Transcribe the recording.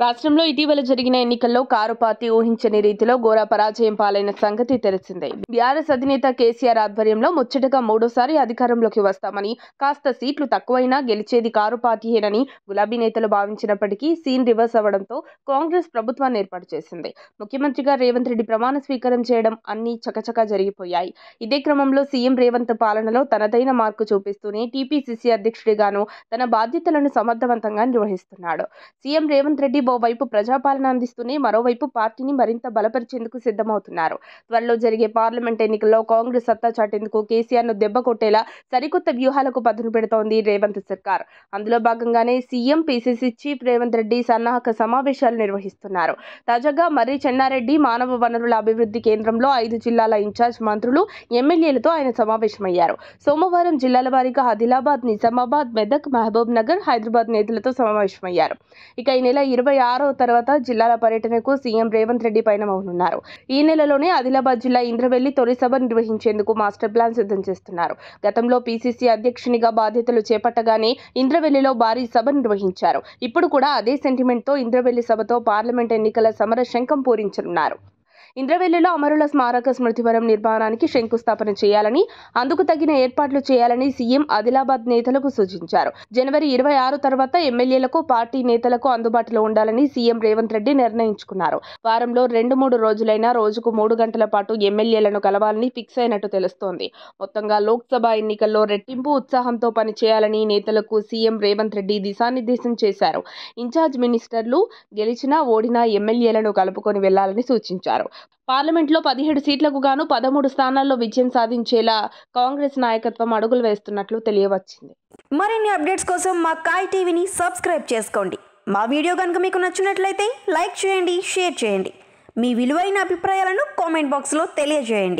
రాష్ట్రంలో ఇటీవల జరిగిన ఎన్నికల్లో కారు పార్టీ ఊహించని రీతిలో ఘోర పరాజయం పాలైన సంగతి తెలిసిందే. బీఆర్ఎస్ అధినేత కేసీఆర్ ఆధ్వర్యంలో ముచ్చటగా మూడోసారి అధికారంలోకి వస్తామని, కాస్త సీట్లు తక్కువైనా గెలిచేది కారు పార్టీయేనని గులాబీ నేతలు భావించినప్పటికీ సీన్ రివర్స్ అవ్వడంతో కాంగ్రెస్ ప్రభుత్వాన్ని ఏర్పాటు చేసింది. ముఖ్యమంత్రిగా రేవంత్ రెడ్డి ప్రమాణ స్వీకారం చేయడం అన్నీ చకచకా జరిగిపోయాయి. ఇదే క్రమంలో సీఎం రేవంత్ పాలనలో తనదైన మార్కు చూపిస్తూనే టీపీసీసీ అధ్యక్షుడిగాను తన బాధ్యతలను సమర్థవంతంగా నిర్వహిస్తున్నాడు. సీఎం రేవంత్ రెడ్డి ఓవైపు ప్రజాపాలన అందిస్తూనే మరోవైపు పార్టీని మరింత బలపరిచేందుకు సిద్ధమవుతున్నారు. త్వరలో జరిగే పార్లమెంట్ ఎన్నికల్లో కాంగ్రెస్ సత్తా చాటేందుకు కేసీఆర్ను దెబ్బ కొట్టేలా సరికొత్త వ్యూహాలకు పదును పెడుతోంది రేవంత్ సర్కార్. అందులో భాగంగానే CM, PCC chief Revanth Reddy సన్నాహక సమావేశాలు నిర్వహిస్తున్నారు. తాజాగా మర్రి చెన్నారెడ్డి మానవ వనరుల అభివృద్ధి కేంద్రంలో 5 జిల్లాల ఇన్ఛార్జ్ మంత్రులు, ఎమ్మెల్యేలతో ఆయన సమావేశమయ్యారు. సోమవారం జిల్లాల వారీగా ఆదిలాబాద్, నిజామాబాద్, మెదక్, మహబూబ్ నగర్, హైదరాబాద్ నేతలతో సమావేశమయ్యారు. ఇక ఈ నెల 26వ తర్వాత జిల్లాల పర్యటనకు సీఎం రేవంత్ రెడ్డి పయనమవుతున్నారు. ఈ నెలలోనే ఆదిలాబాద్ జిల్లా ఇంద్రవెల్లి తొలి సభ నిర్వహించేందుకు మాస్టర్ ప్లాన్ సిద్ధం చేస్తున్నారు. గతంలో పీసీసీ అధ్యక్షునిగా బాధ్యతలు చేపట్టగానే ఇంద్రవెల్లిలో భారీ సభ నిర్వహించారు. ఇప్పుడు కూడా అదే సెంటిమెంట్తో ఇంద్రవెల్లి సభతో పార్లమెంట్ ఎన్నికల సమర శంఖం పూరించనున్నారు. ఇంద్రవెల్లిలో అమరుల స్మారక స్మృతివనం నిర్మాణానికి శంకుస్థాపన చేయాలని, అందుకు తగిన ఏర్పాట్లు చేయాలని సీఎం ఆదిలాబాద్ నేతలకు సూచించారు. జనవరి 26 తర్వాత ఎమ్మెల్యేలకు, పార్టీ నేతలకు అందుబాటులో ఉండాలని సీఎం రేవంత్ రెడ్డి నిర్ణయించుకున్నారు. వారంలో 2-3 రోజులైనా రోజుకు 3 గంటల పాటు ఎమ్మెల్యేలను కలవాలని ఫిక్స్ అయినట్టు తెలుస్తోంది. మొత్తంగా లోక్సభ ఎన్నికల్లో రెట్టింపు ఉత్సాహంతో పనిచేయాలని నేతలకు సీఎం రేవంత్ రెడ్డి దిశానిర్దేశం చేశారు. ఇన్ఛార్జ్ మినిస్టర్లు గెలిచినా, ఓడినా ఎమ్మెల్యేలను కలుపుకొని వెళ్లాలని సూచించారు. పార్లమెంట్లో 17 సీట్లకు గాను 13 స్థానాల్లో విజయం సాధించేలా కాంగ్రెస్ నాయకత్వం అడుగులు వేస్తున్నట్లు తెలియవచ్చింది. మరిన్ని అప్డేట్స్ కోసం మా కాయ్ టీవీని సబ్స్క్రైబ్ చేసుకోండి. మా వీడియో కనుక మీకు నచ్చినట్లయితే లైక్ చేయండి, షేర్ చేయండి. మీ విలువైన అభిప్రాయాలను కామెంట్ బాక్స్లో తెలియజేయండి.